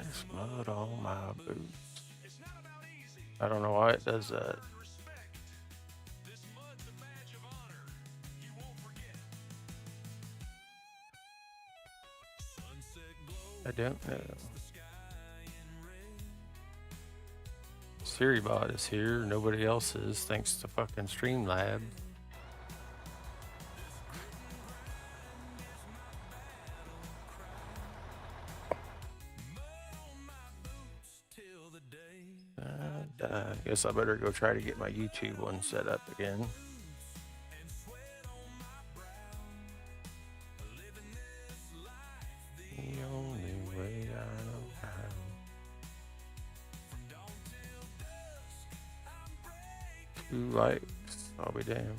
This mud on my boots. I don't know why it does that. I don't know. SiriBot is here. Nobody else is, thanks to fucking Streamlab. I guess I better go try to get my YouTube one set up again. The only way I know how. Two likes, I'll be damned.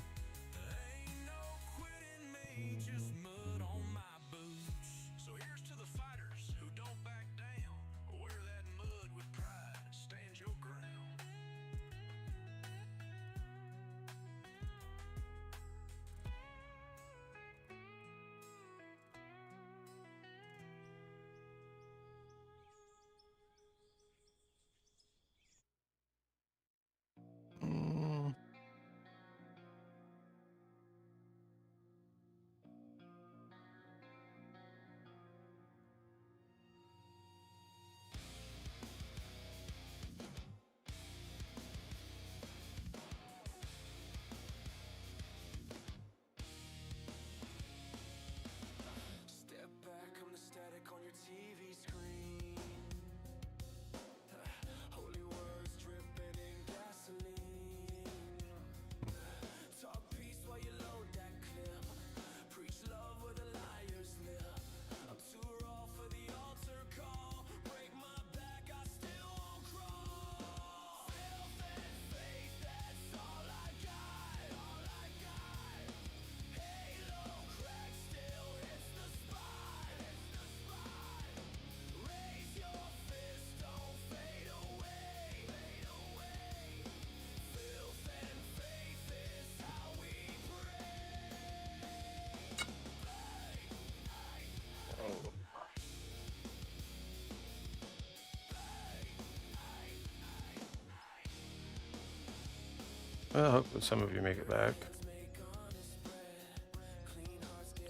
Well, hopefully some of you make it back.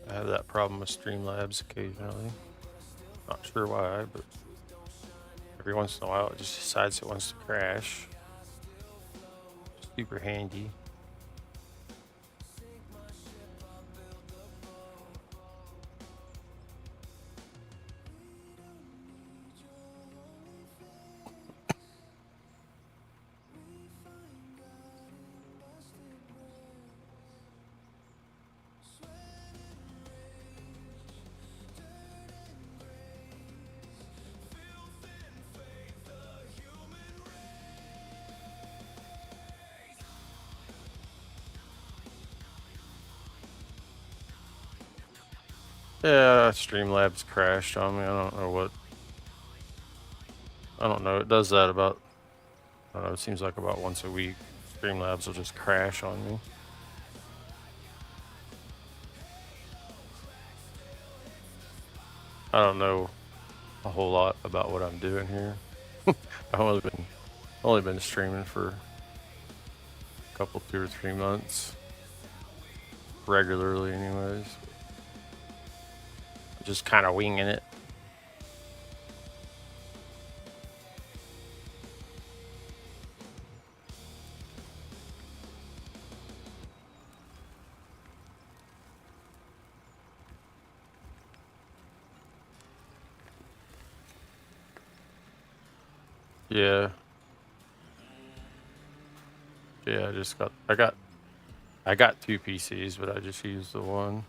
I have that problem with Streamlabs occasionally. Not sure why, but every once in a while it just decides it wants to crash. Super handy. Yeah, Streamlabs crashed on me. I don't know what. I don't know. It does that about. I don't know. It seems like about once a week. Streamlabs will just crash on me. I don't know a whole lot about what I'm doing here. I've only been streaming for a couple, 2 or 3 months, regularly, anyways. Just kind of winging it. Yeah. Yeah, I got 2 PCs, but I just used the one.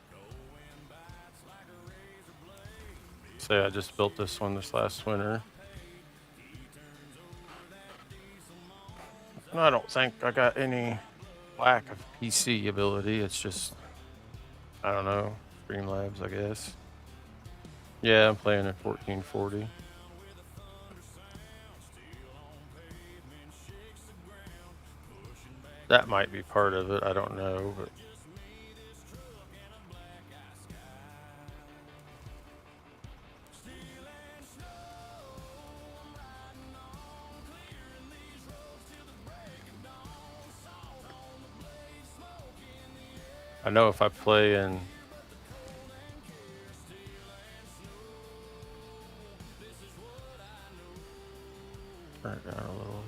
Say I just built this one this last winter. And I don't think I got any lack of PC ability. It's just, I don't know, Streamlabs, I guess. Yeah, I'm playing at 1440. That might be part of it. I don't know, but I know if I play in turn it down a little.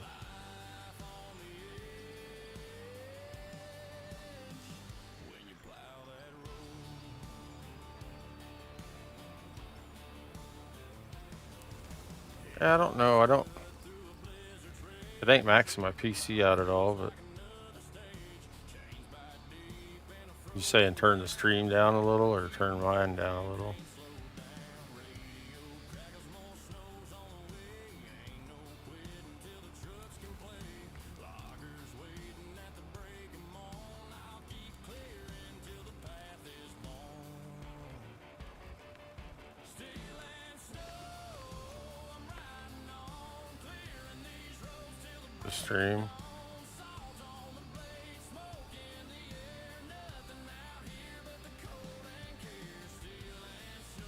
Yeah, I don't know. It ain't maxing my PC out at all, but you saying turn the stream down a little or turn mine down a little? The stream.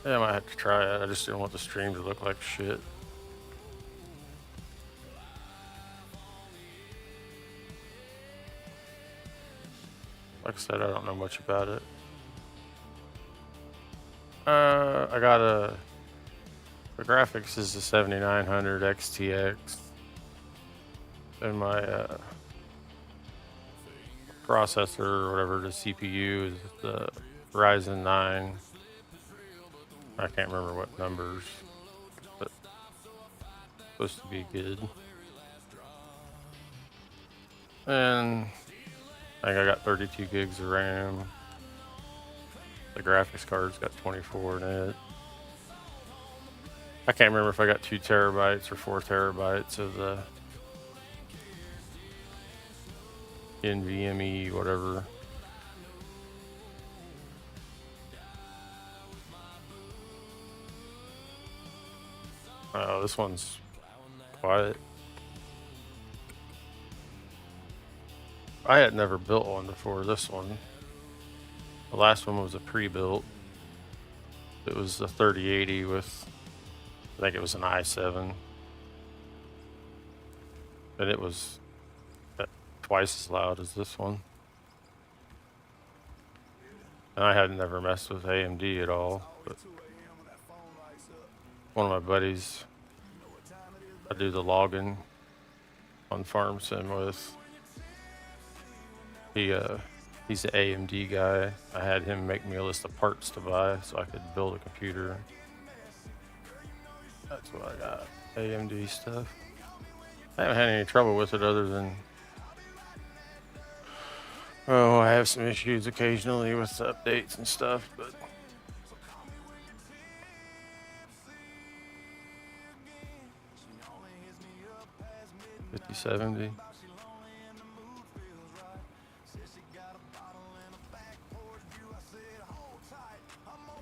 Yeah, I might have to try it. I just didn't want the stream to look like shit. Like I said, I don't know much about it. I got the graphics is the 7900 XTX, and my processor or whatever, the CPU is the Ryzen 9. I can't remember what numbers, but it's supposed to be good. And I think I got 32 gigs of RAM. The graphics card's got 24 in it. I can't remember if I got 2 terabytes or 4 terabytes of the NVMe, whatever. Oh, this one's quiet. I had never built one before this one. The last one was a pre-built. It was the 3080 with, I think it was an i7. And it was twice as loud as this one. And I had never messed with AMD at all, but one of my buddies I do the login on Farm Sim with, he's an AMD guy. I had him make me a list of parts to buy so I could build a computer. That's what I got, AMD stuff. I haven't had any trouble with it other than, oh, I have some issues occasionally with the updates and stuff, but 5070.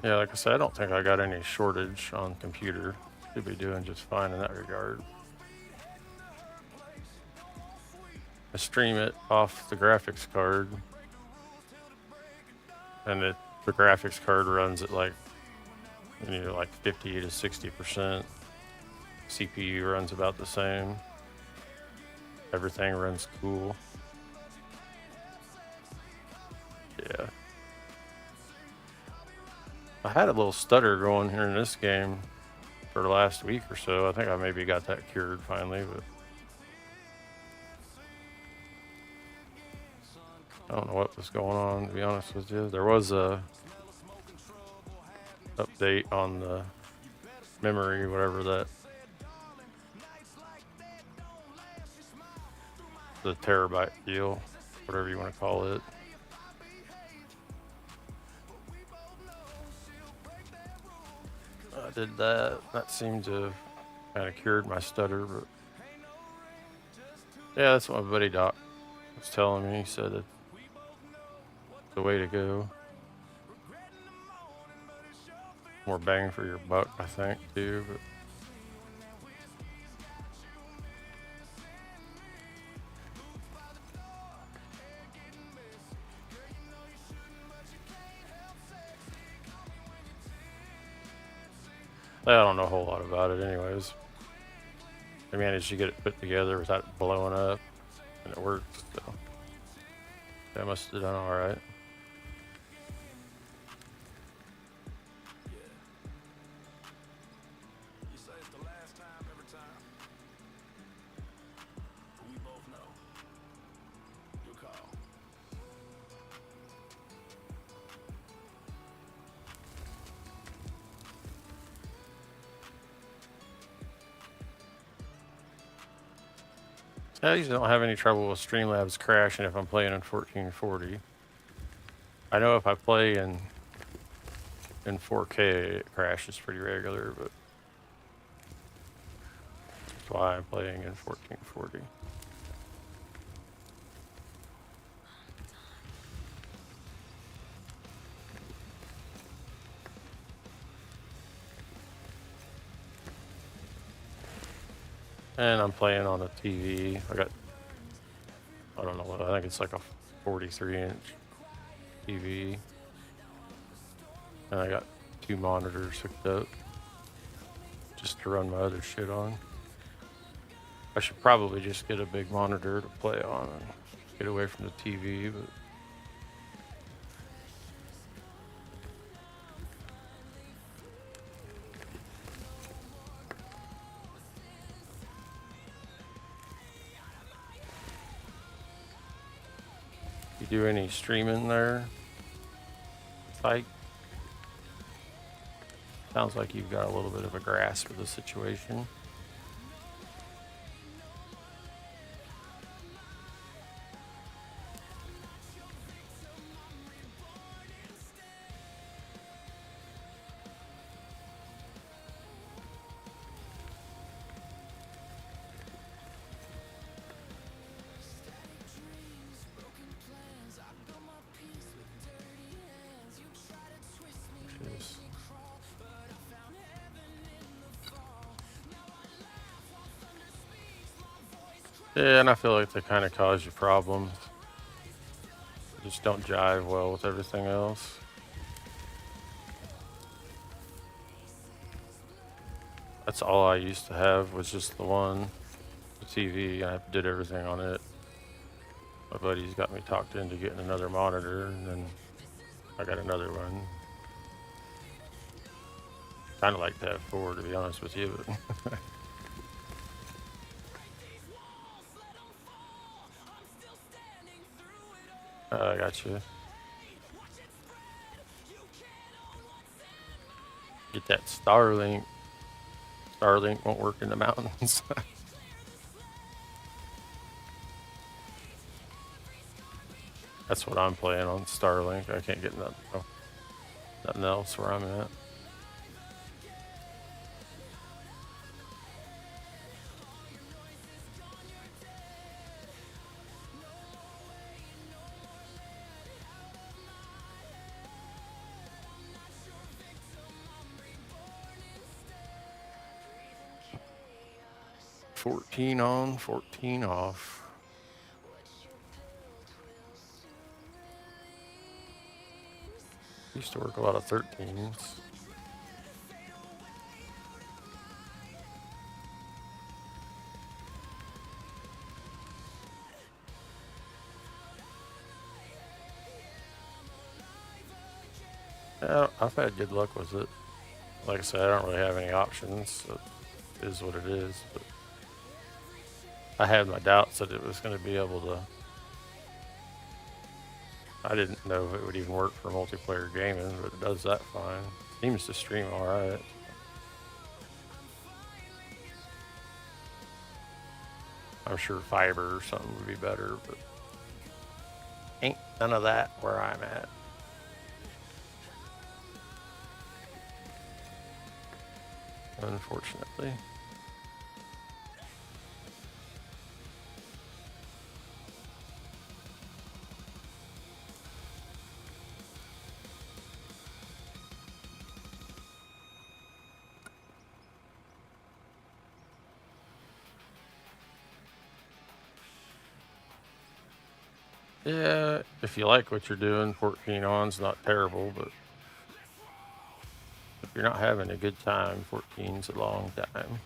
Yeah, like I said, I don't think I got any shortage on computer. Should be doing just fine in that regard. I stream it off the graphics card, and the graphics card runs at like 50 to 60%. CPU runs about the same. Everything runs cool. Yeah. I had a little stutter going here in this game for the last week or so. I think I maybe got that cured finally, but I don't know what was going on, to be honest with you. There was a update on the memory, whatever that, the terabyte deal, whatever you want to call it. I did that. That seemed to have kind of cured my stutter, but yeah, that's what my buddy Doc was telling me. He said it's the way to go. More bang for your buck, I think, too. But I don't know a whole lot about it, anyways. I managed to get it put together without it blowing up, and it worked. So I must have done all right. I usually don't have any trouble with Streamlabs crashing if I'm playing in 1440. I know if I play in 4K, it crashes pretty regular, but that's why I'm playing in 1440. And I'm playing on a TV. I don't know what, I think it's like a 43-inch TV. And I got 2 monitors hooked up just to run my other shit on. I should probably just get a big monitor to play on and get away from the TV, but you do any streaming there? Like, sounds like you've got a little bit of a grasp of the situation. Yeah, and I feel like they kind of cause you problems. They just don't jive well with everything else. That's all I used to have was just the one, the TV. I did everything on it. My buddy's got me talked into getting another monitor, and then I got another one. Kind of like to have 4, to be honest with you, but I got you. Get that Starlink. Starlink won't work in the mountains. That's what I'm playing on, Starlink. I can't get nothing else where I'm at. $14 on, $14 off. Used to work a lot of 13s. Yeah, I've had good luck with it. Like I said, I don't really have any options. So it is what it is. But I had my doubts that it was going to be able to. I didn't know if it would even work for multiplayer gaming, but it does that fine. Seems to stream alright. I'm sure fiber or something would be better, but ain't none of that where I'm at. Unfortunately. Yeah, if you like what you're doing, 14 on's not terrible, but if you're not having a good time, 14's a long time.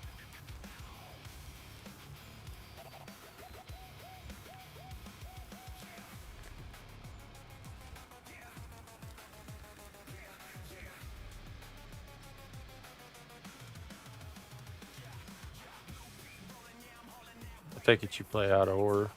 I take it you play out of order.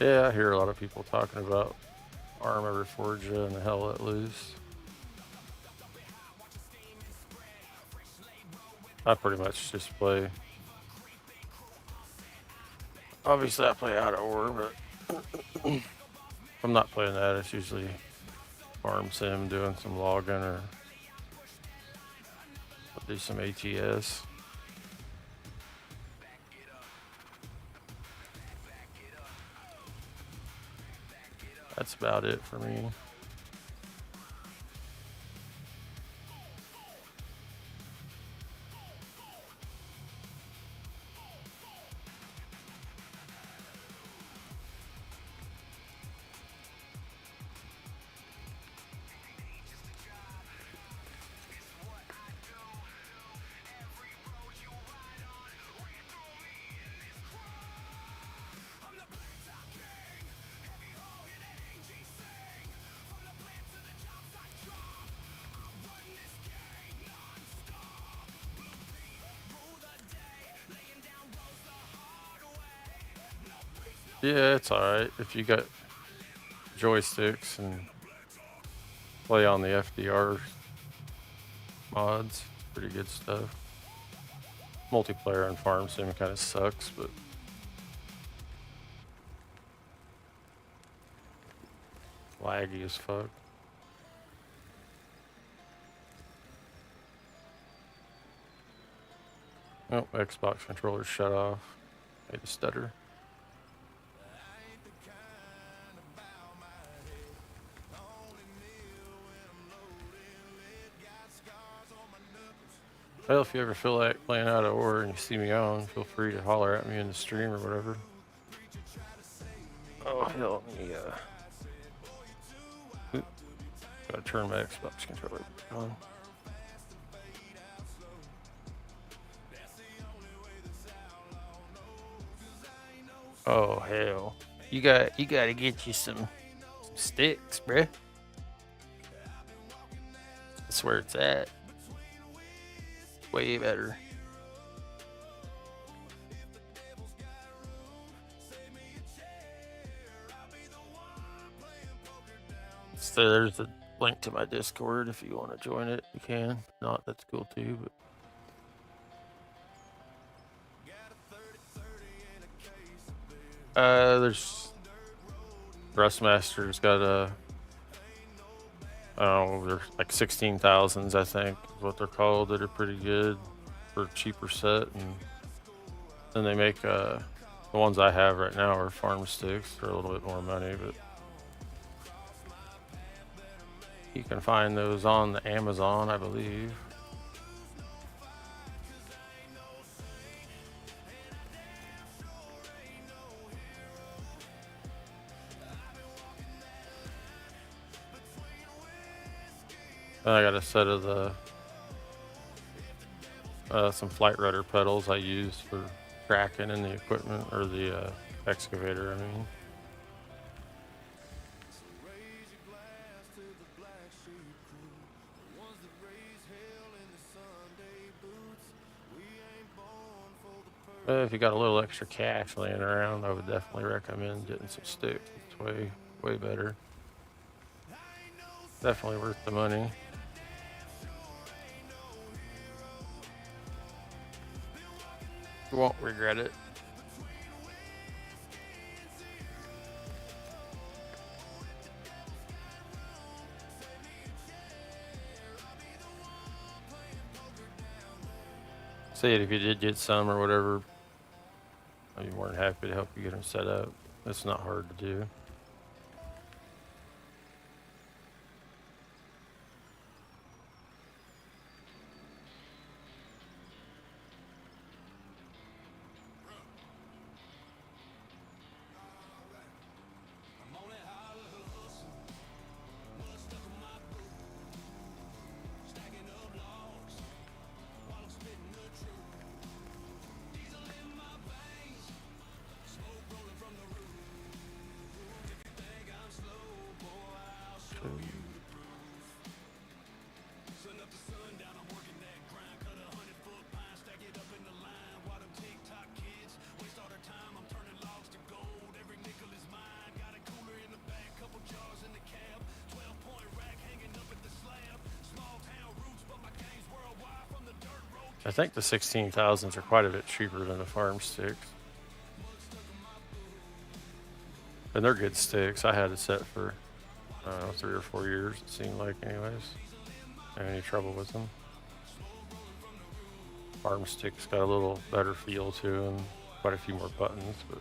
Yeah, I hear a lot of people talking about Arma Reforgia and the Hell Let Loose. I pretty much just play. Obviously, I play out of order, but if I'm not playing that, it's usually farm sim, doing some logging, or I'll do some ATS. That's about it for me. Yeah, it's alright if you got joysticks and play on the FDR mods. Pretty good stuff. Multiplayer on farm sim kind of sucks, but laggy as fuck. Oh, Xbox controller's shut off. Made a stutter. Well, if you ever feel like playing out of order and you see me on, feel free to holler at me in the stream or whatever. Oh, hell, gotta turn my Xbox controller on. Oh, hell. You gotta get you some sticks, bruh. That's where it's at. Way better. So there's a link to my Discord if you want to join it. You can. If not, that's cool too. But there's Rustmaster's got a. I don't know, they're like 16,000s, I think, is what they're called, that are pretty good for a cheaper set. And then they make the ones I have right now are farm sticks. They're a little bit more money, but you can find those on the Amazon, I believe. And I got a set of the some flight rudder pedals I use for tracking in the equipment, or the excavator, I mean. If you got a little extra cash laying around, I would definitely recommend getting some sticks. It's way better. Definitely worth the money. You won't regret it. Say it if you did get some or whatever. I'd be more than happy to help you get them set up. It's not hard to do. I think the 16,000s are quite a bit cheaper than the farm sticks. And they're good sticks. I had it set for, I don't know, 3 or 4 years, it seemed like, anyways. Any trouble with them. Farm sticks got a little better feel to them, quite a few more buttons, but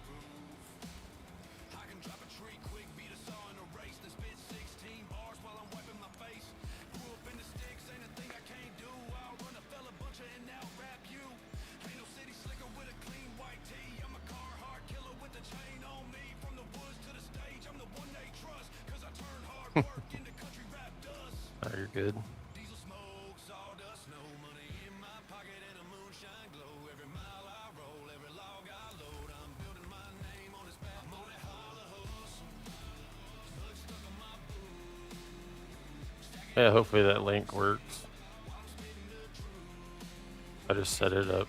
no, you're good. Yeah, hopefully that link works. I just set it up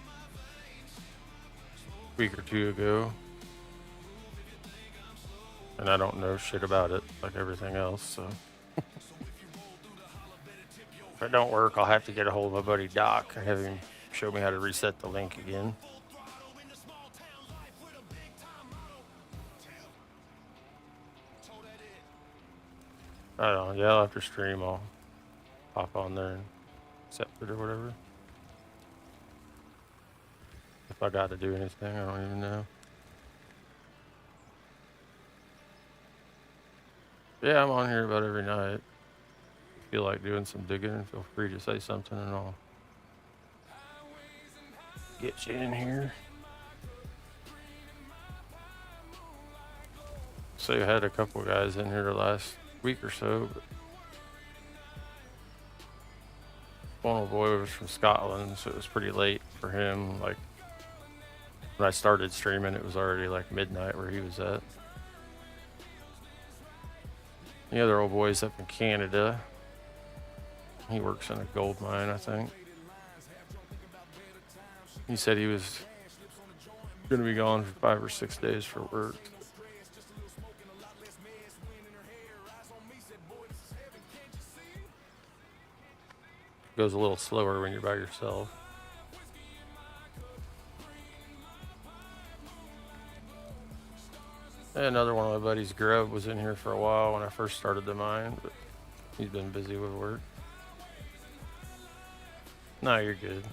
a week or two ago, and I don't know shit about it like everything else, so if it don't work, I'll have to get a hold of my buddy Doc and have him show me how to reset the link again. I don't know. Yeah, after stream, I'll pop on there and accept it or whatever. If I got to do anything, I don't even know. Yeah, I'm on here about every night. If you feel like doing some digging, feel free to say something and I'll get you in here. So I had a couple guys in here the last week or so, but one old boy was from Scotland, so it was pretty late for him. Like when I started streaming, it was already like midnight where he was at. The other old boy's up in Canada. He works in a gold mine, I think. He said he was going to be gone for 5 or 6 days for work. Goes a little slower when you're by yourself. And another one of my buddies, Grub, was in here for a while when I first started the mine, but he's been busy with work. No, you're good.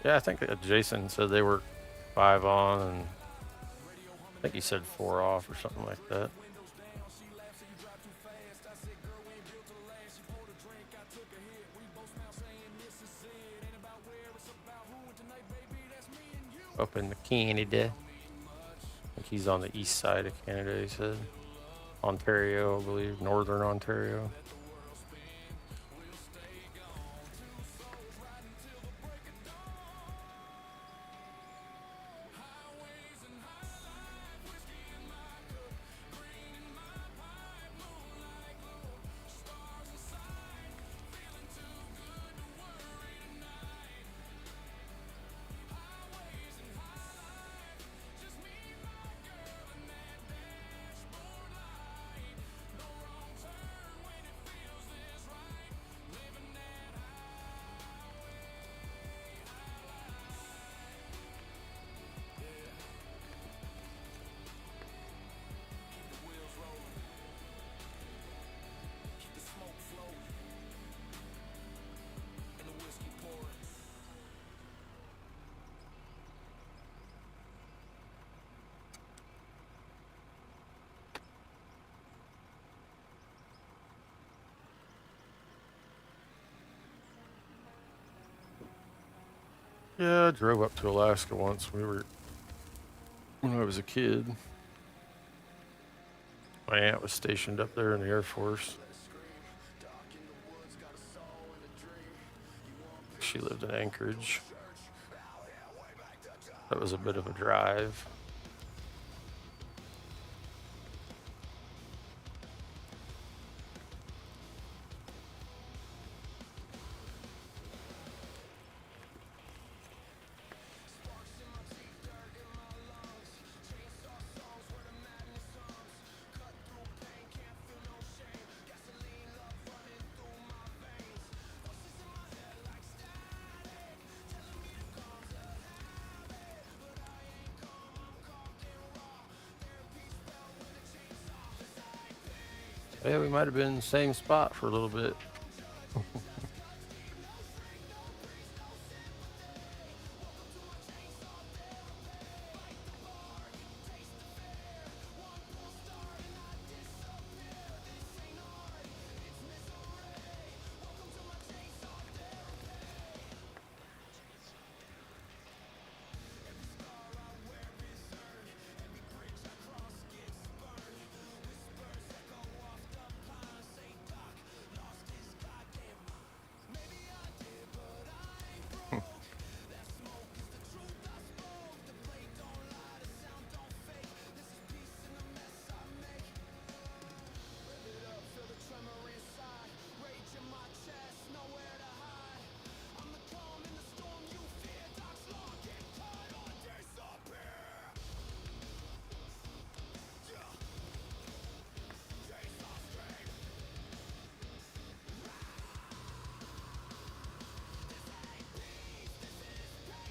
Yeah, I think Jason said they work 5 on, and I think he said 4 off or something like that. Up in the Canada. I think he's on the east side of Canada, he said. Ontario, I believe, northern Ontario. Yeah, I drove up to Alaska once. When I was a kid. My aunt was stationed up there in the Air Force. She lived in Anchorage. That was a bit of a drive. Yeah, we might have been in the same spot for a little bit.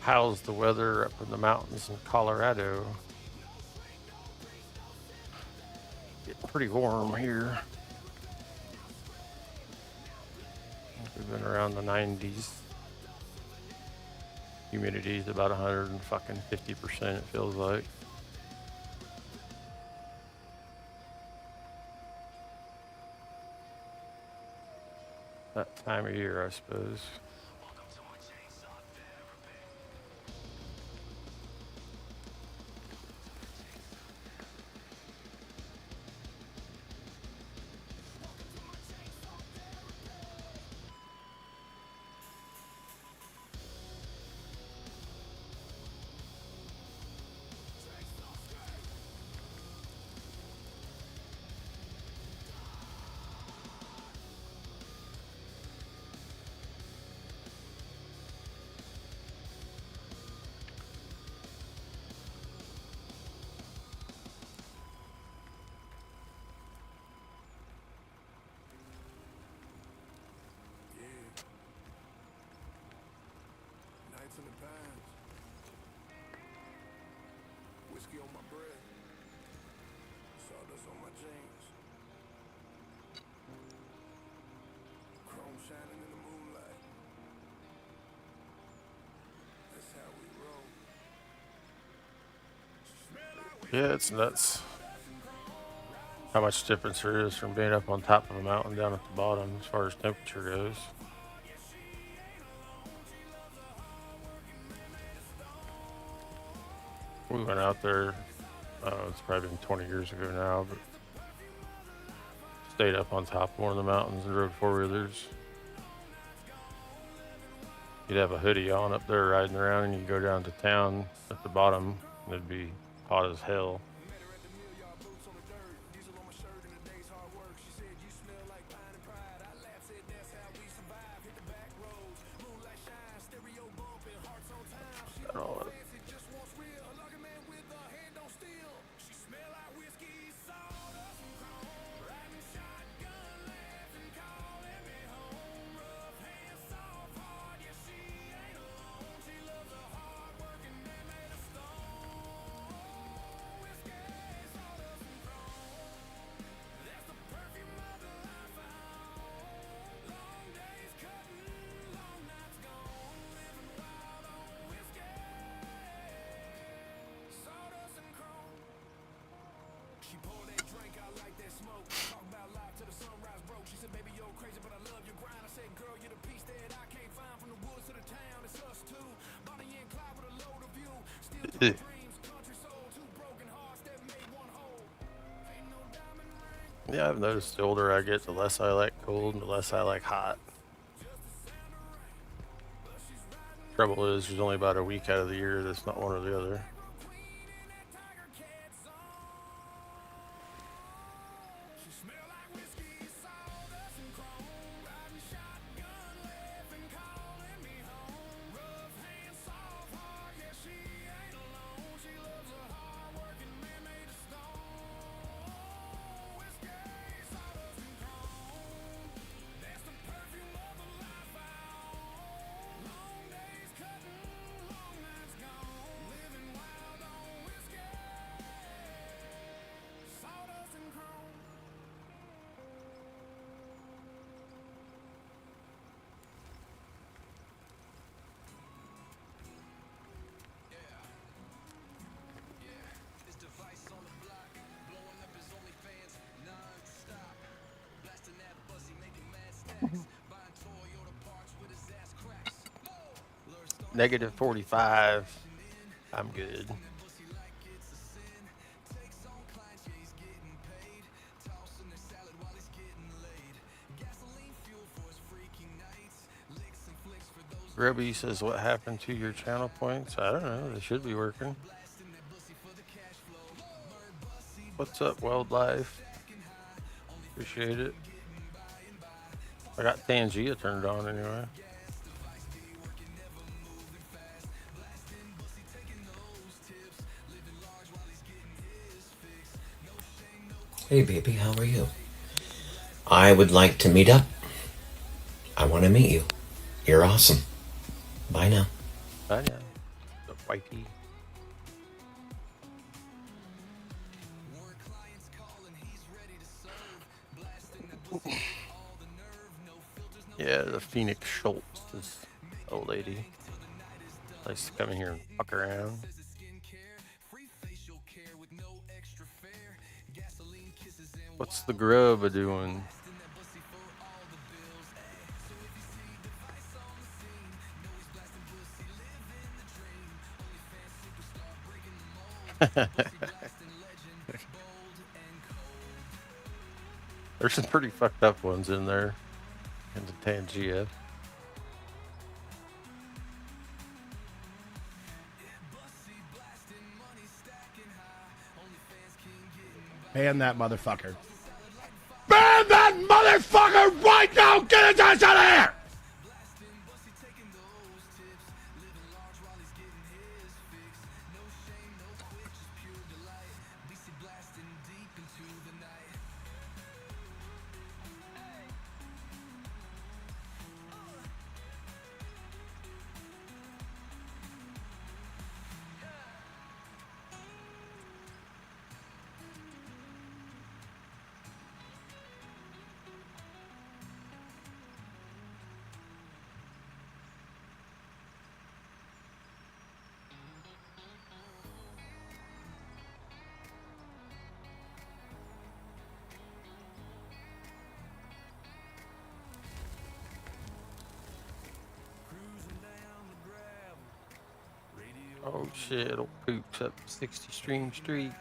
How's the weather up in the mountains in Colorado? Getting pretty warm here. We've been around the 90s. Humidity is about 150%, it feels like. That time of year, I suppose. In the pines, whiskey on my breath, sawdust on my jeans, chrome shining in the moonlight. That's how we roll. Yeah, it's nuts how much difference there is from being up on top of a mountain down at the bottom as far as temperature goes. We went out there, it's probably been 20 years ago now, but stayed up on top of one of the mountains and rode four-wheelers. You'd have a hoodie on up there riding around, and you'd go down to town at the bottom, and it'd be hot as hell. Yeah, I've noticed the older I get, the less I like cold and the less I like hot. Trouble is, there's only about a week out of the year that's not one or the other. Negative 45. I'm good. Grubby says, what happened to your channel points? I don't know. They should be working. What's up, Wildlife? Appreciate it. I got Tangia turned on anyway. Hey baby, how are you? I would like to meet up. I want to meet you. You're awesome. Bye now. I know. The wifey. Yeah, the Phoenix Schultz is old lady. Likes to come in here and fuck around. What's the grub a doing? There's some pretty fucked up ones in there in the Tangia. Ban that motherfucker. Ban that motherfucker right now! Get his ass out of here! Oh shit, it'll poops up 60 Stream Street.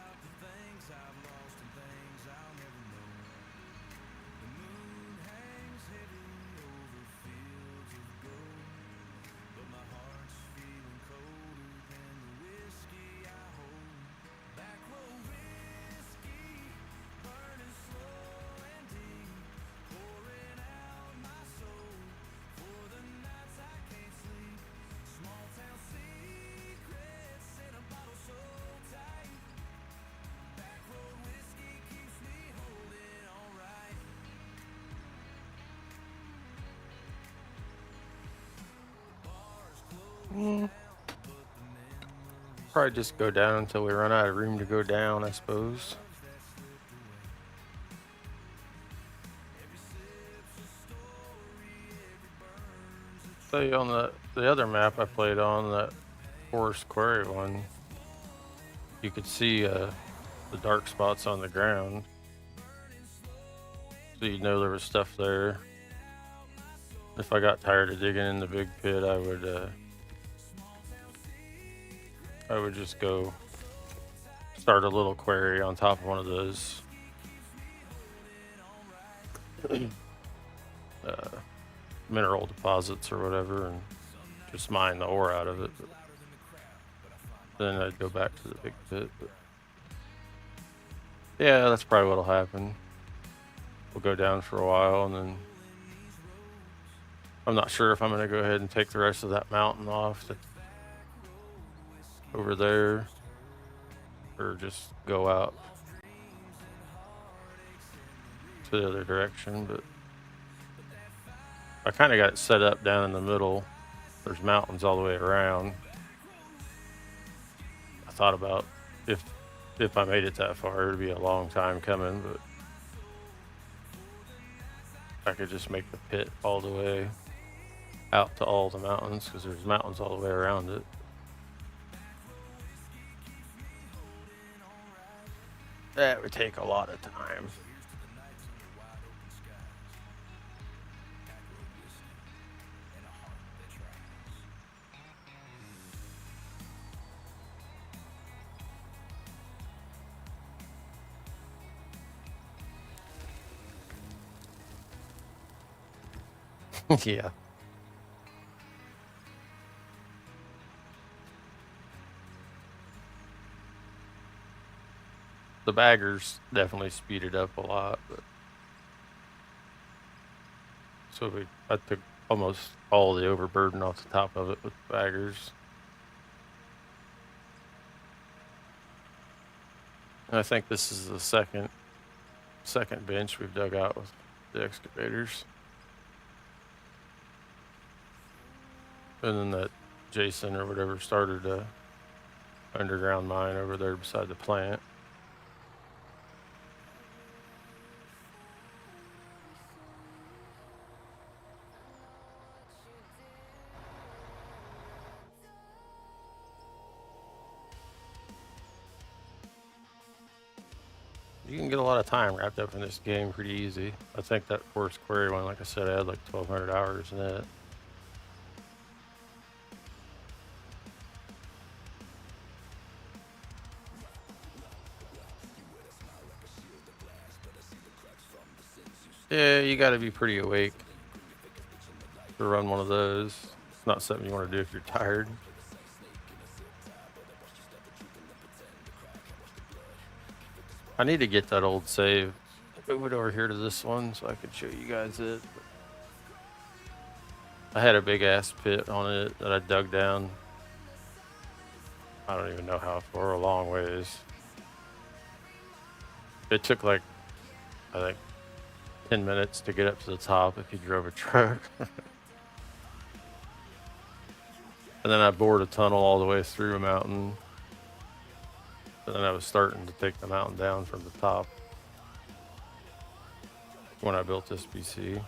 Probably just go down until we run out of room to go down, I suppose. Say on the other map I played on, that Forest Quarry one, you could see the dark spots on the ground, so you'd know there was stuff there. If I got tired of digging in the big pit, I would just go start a little quarry on top of one of those mineral deposits or whatever, and just mine the ore out of it. But then I'd go back to the big pit. But yeah, that's probably what'll happen. We'll go down for a while, and then I'm not sure if I'm gonna go ahead and take the rest of that mountain off over there, or just go out to the other direction. But I kind of got it set up down in the middle. There's mountains all the way around. I thought about if I made it that far, it'd be a long time coming, but I could just make the pit all the way out to all the mountains, because there's mountains all the way around it. That would take a lot of time. Yeah. The baggers definitely speeded up a lot, but I took almost all the overburden off the top of it with baggers. And I think this is the second bench we've dug out with the excavators. And then that Jason or whatever started a underground mine over there beside the plant. You can get a lot of time wrapped up in this game pretty easy. I think that Forest Quarry one, like I said, I had like 1,200 hours in it. Yeah, you got to be pretty awake to run one of those. It's not something you want to do if you're tired. I need to get that old save. Move it over here to this one so I can show you guys it. I had a big ass pit on it that I dug down. I don't even know how far, a long ways. It took like, I think, 10 minutes to get up to the top if you drove a truck. And then I bored a tunnel all the way through a mountain. And then I was starting to take the mountain down from the top when I built this PC.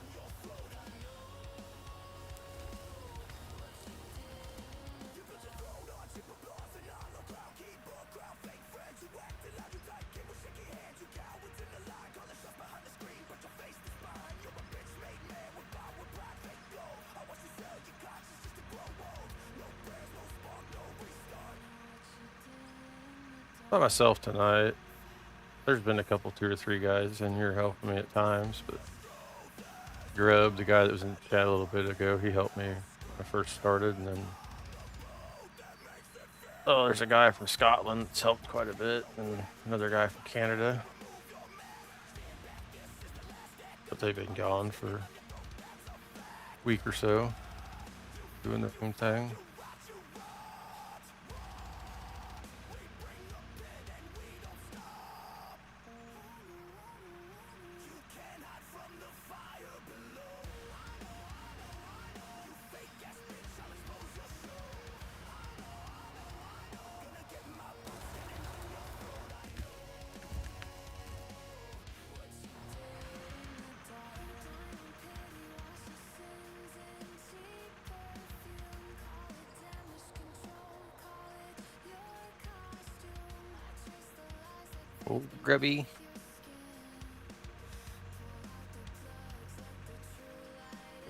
By myself tonight. There's been a couple, 2 or 3 guys in here helping me at times, but Grub, the guy that was in the chat a little bit ago, he helped me when I first started, and then there's a guy from Scotland that's helped quite a bit, and another guy from Canada. But they've been gone for a week or so, doing their own thing. Oh, Grubby.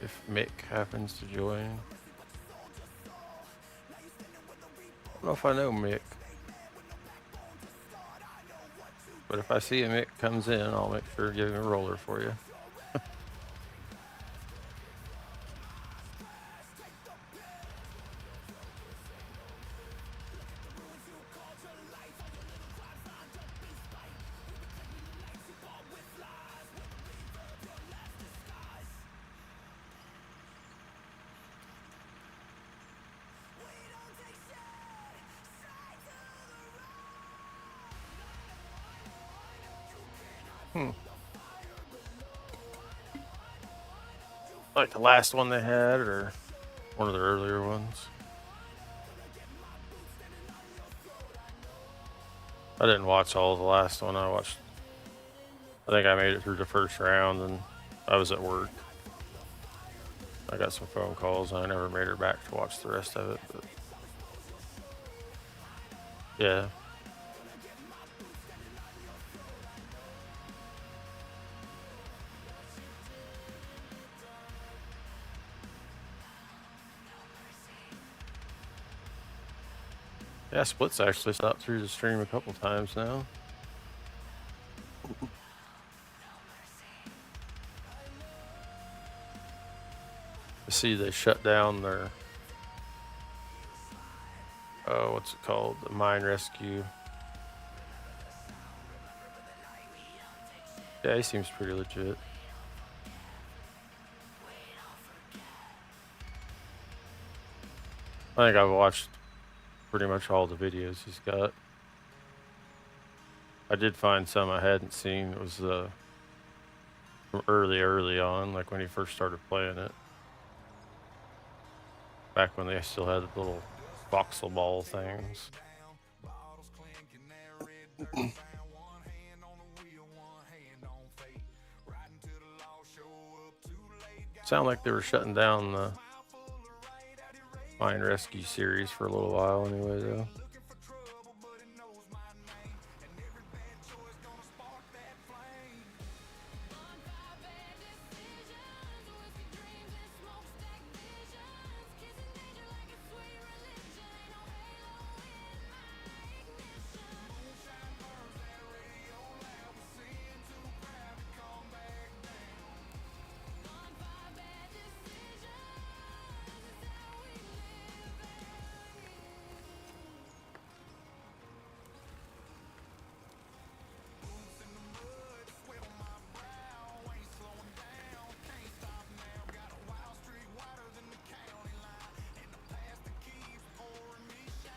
If Mick happens to join. I don't know if I know Mick. But if I see a Mick comes in, I'll make sure to give him a roller for you. Like the last one they had, or one of the earlier ones. I didn't watch all of the last one. I think I made it through the first round, and I was at work. I got some phone calls, and I never made her back to watch the rest of it. But yeah. Yeah, Split's actually stopped through the stream a couple times now. I see they shut down their, oh, what's it called? The mine rescue. Yeah, he seems pretty legit. I think I've watched pretty much all the videos he's got. I did find some I hadn't seen. It was from early on, like when he first started playing it. Back when they still had the little voxel ball things. Sound like they were shutting down the Mine Rescue series for a little while anyway, though.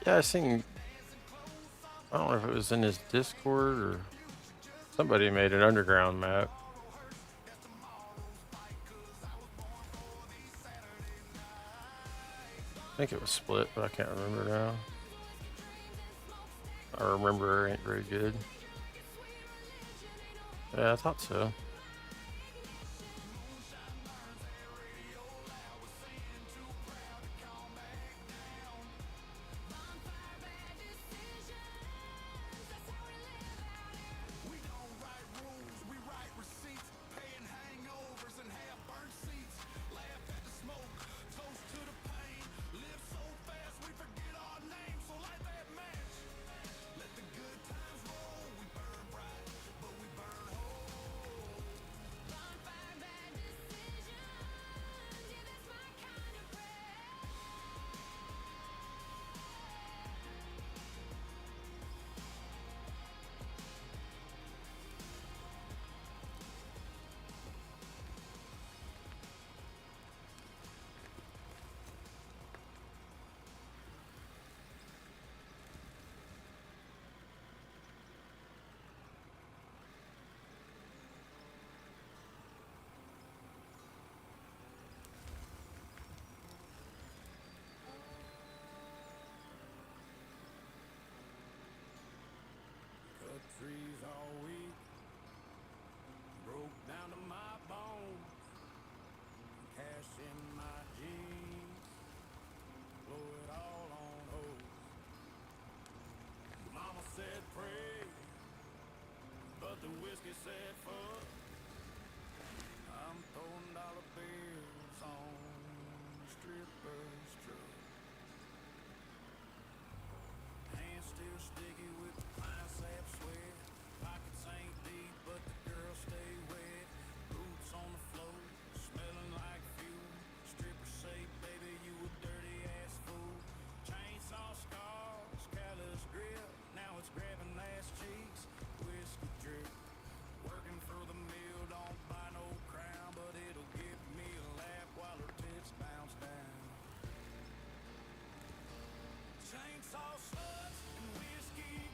Yeah, I seen, I don't know if it was in his Discord or somebody made an underground map. I think it was split, but I can't remember now. I remember it ain't very good. Yeah, I thought so. Cut trees all week, broke down to my bones. Cash in my jeans, blow it all on hose. Mama said pray, but the whiskey said fuck. I'm throwing dollar bills on strippers' truck. Hands still sticky with the pine sap sweat. Pockets ain't deep, but the girls stay wet. Boots on the floor, smelling like fuel. Strippers say, baby, you a dirty ass fool. Chainsaw scars, callous grip. Now it's grabbing ass cheeks. Whiskey drip. Working for the mill, don't buy no crown, but it'll give me a lap while her tits bounce down. Chainsaw sluts and whiskey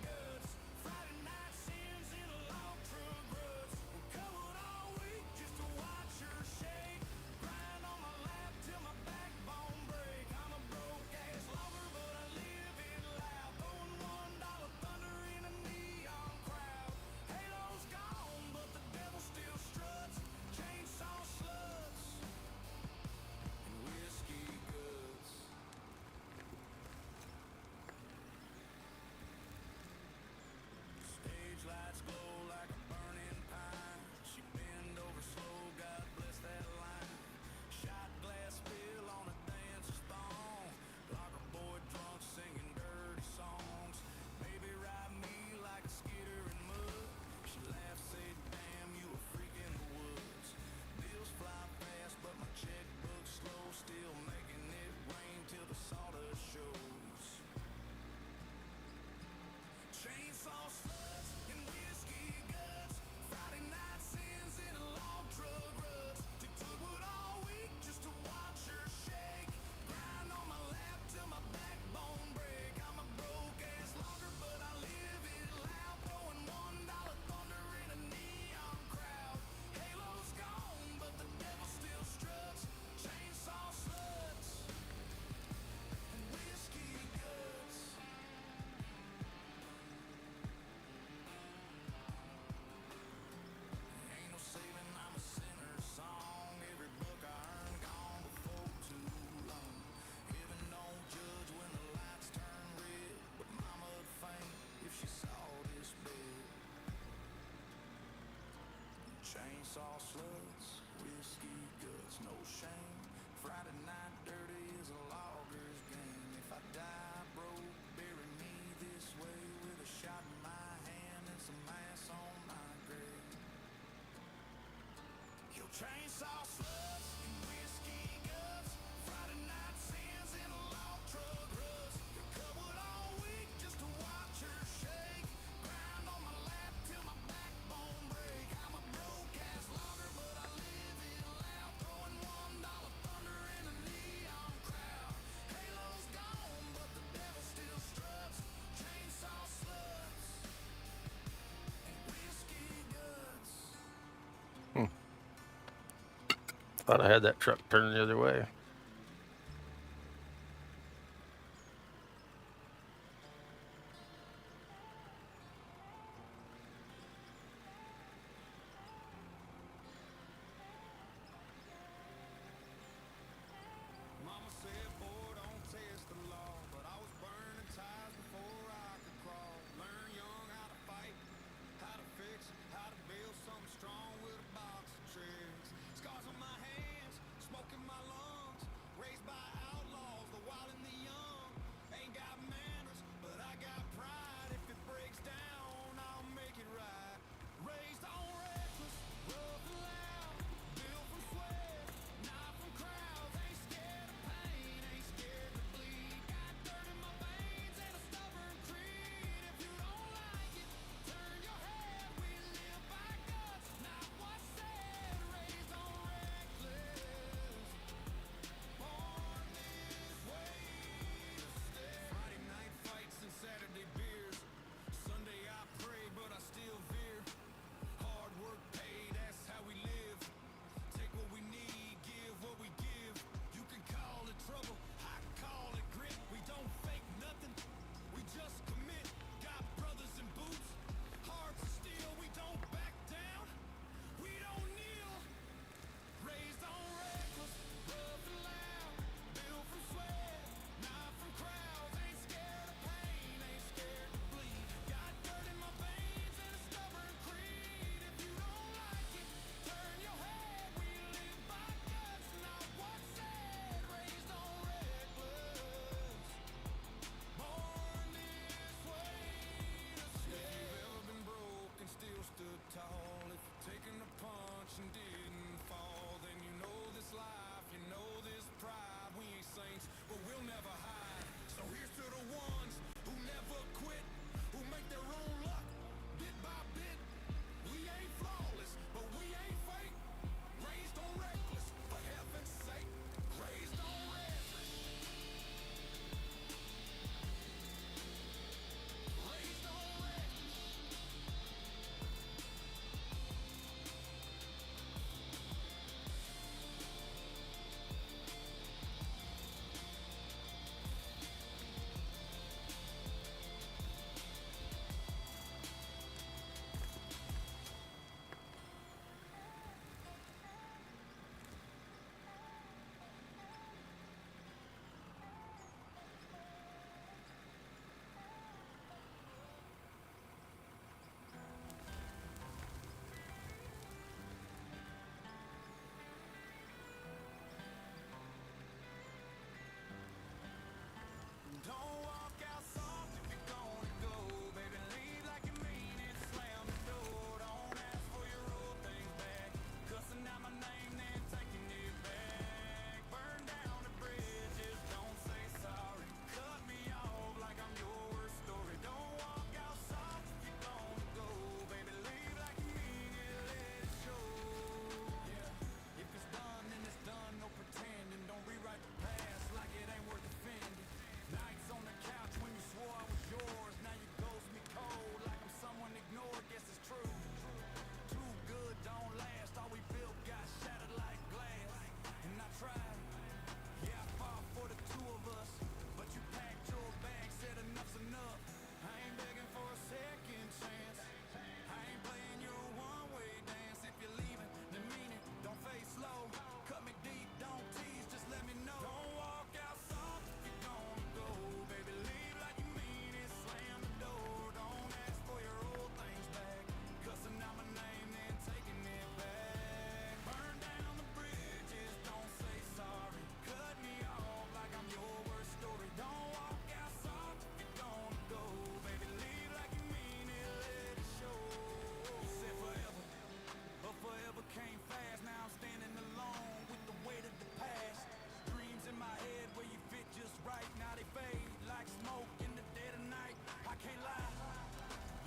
Thought I had that truck turned the other way. Mama said, boy, don't test the law. But I was burning ties before I could crawl. Learn young how to fight, how to fix, how to build something strong with a box of tricks. Scars on my hands, smoke in my lungs. Raised by outlaws, the wild and the young. Ain't got manners, but I got pride. If it breaks down, I'll make it right. Raised on reckless, rough and loud. Built from sweat, not from crowds. Ain't scared of pain, ain't scared to bleed. Got dirt in my veins and a stubborn creed. If you don't like it, turn your head. We live by guts, not what's said. Raised on reckless, born this way to stay. Friday night fights and Saturday beers. Sunday I pray, but I still veer. Hard work paid, that's how we live. Take what we need, give what we give. You can call it trouble, I call it grit. We don't fake nothing, we just commit. Got brothers in boots, hearts of steel. We don't back down, we don't kneel. Raised on reckless, rough and loud. Built from sweat, not from crowds. Ain't scared of pain, ain't scared to bleed. Got dirt in my veins and a stubborn creed. If you don't like it, turn your head. We live by guts, not what's said. Raised on reckless, born this way to stay. If you've ever been broke and still stood tall, if you've taken a punch and didn't fall, then you know this life, you know this pride. We ain't saints, but we'll never hide. So here's to the ones who never quit, who make their own luck bit by bit. We ain't flawless, but we ain't fake. Raised on reckless, for heaven's sake. Raised on reckless. Raised on reckless. Don't walk out soft if you're gonna go, baby. Leave like you mean it. Slam the door. Don't ask for your old things back. Cussing out my name, then taking it back. Burn down the bridges. Don't say sorry. Cut me off like I'm your worst story. Don't walk out soft if you're gonna go, baby. Leave like you mean it. Let it show. Yeah. If it's done, then it's done. No pretending. Don't rewrite the past like it ain't worth defending. Nights on the couch when you swore I was yours. Now you ghost me cold like I'm someone ignored. Guess it's true. Too good don't last. All we built got shattered like glass. And I tried. Yeah, I fought for the two of us. But you packed your bag, said enough's enough. I ain't begging for a second chance. I ain't playing your one-way dance. If you're leaving, then mean it. Don't face low. Cut me deep, don't tease, just let me know. Don't walk out soft if you're gonna go, baby. Leave like you mean it. Slam the door. Don't ask for your old things back. Cussing out my name, then taking it back. Burn down the bridges. Don't say sorry. Cut me off like I'm your worst story. Don't walk out soft if you're gonna go, baby. Leave like you mean it. Let it show. You said forever, but forever came fast. Now I'm standing alone with the weight of the past. Dreams in my head where you fit just right. Now they fade like smoke in the dead of night. I can't lie,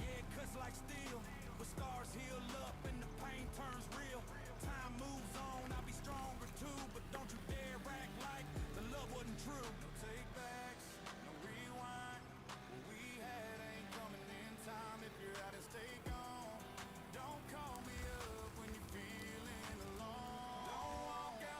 yeah, it cuts like steel. But scars heal up and the pain turns real. Time moves on, I'll be stronger too. But don't you dare act like the love wasn't true. No take backs, no rewind. What we had ain't coming in time. If you're out, it's take on. Don't call me up when you're feeling alone. Don't walk out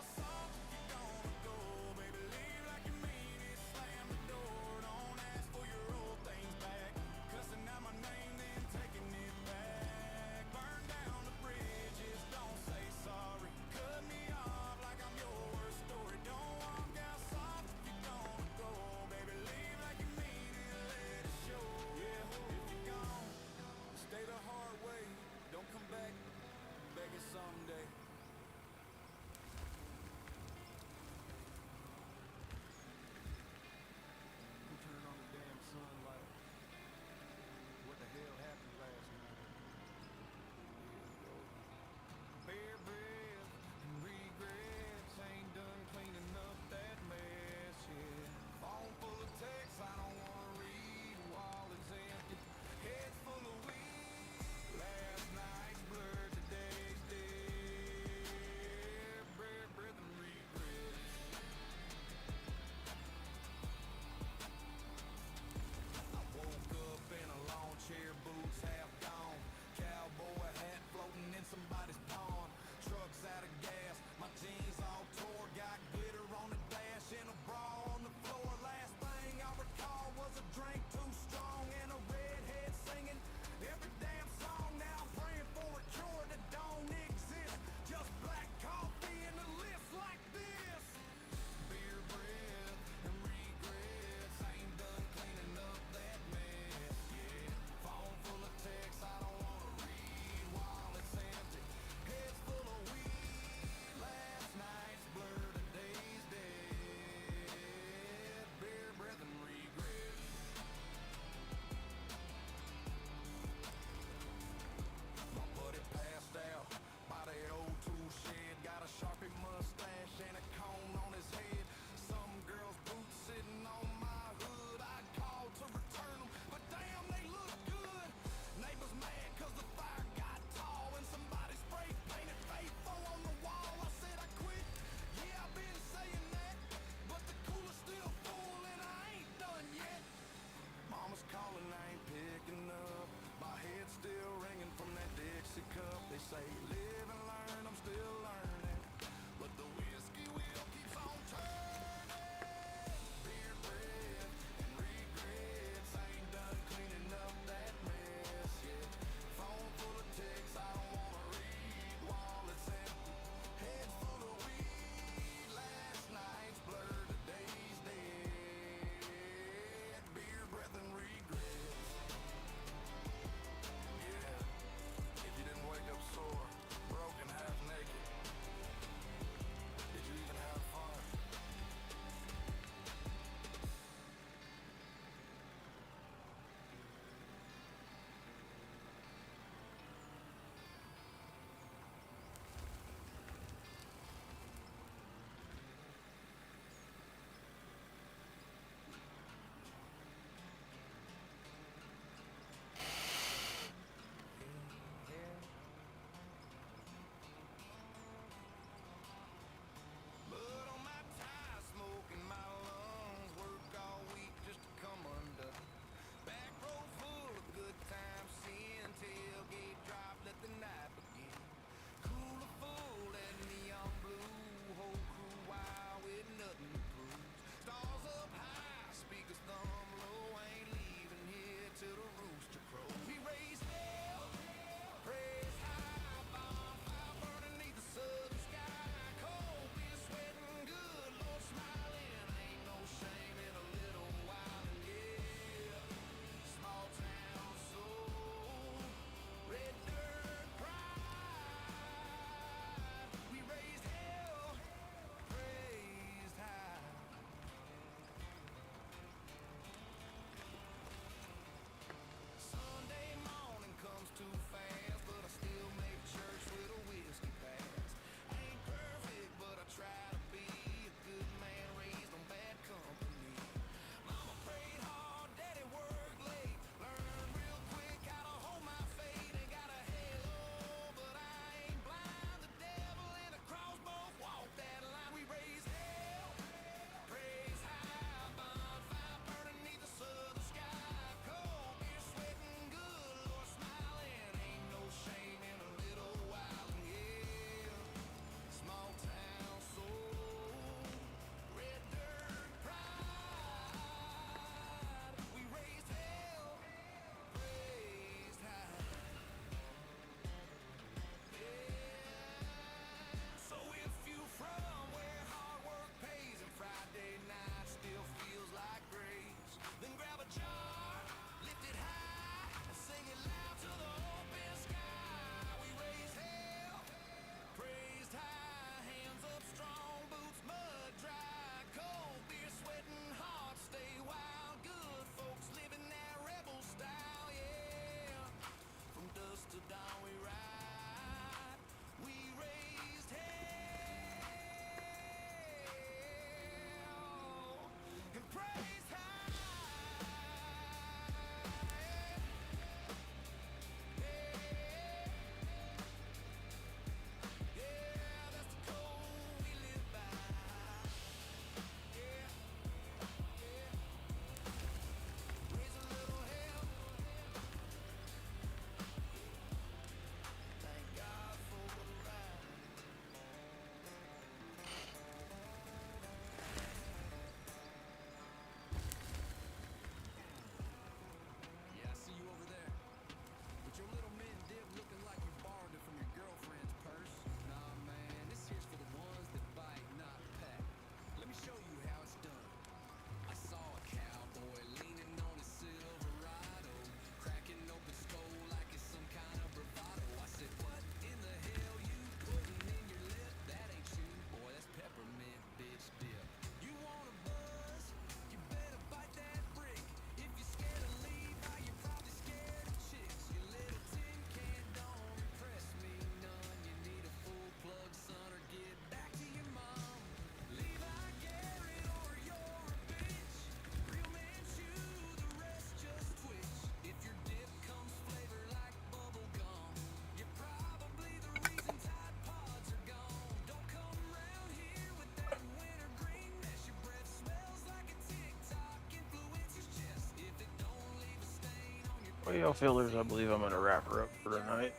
Well, y'all feelers, I believe I'm going to wrap her up for tonight.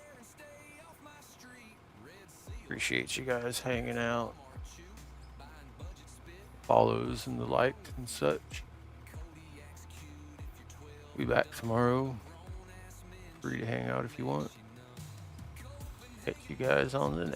Appreciate you guys hanging out. Follows and the likes and such. Be back tomorrow. Free to hang out if you want. Catch you guys on the next.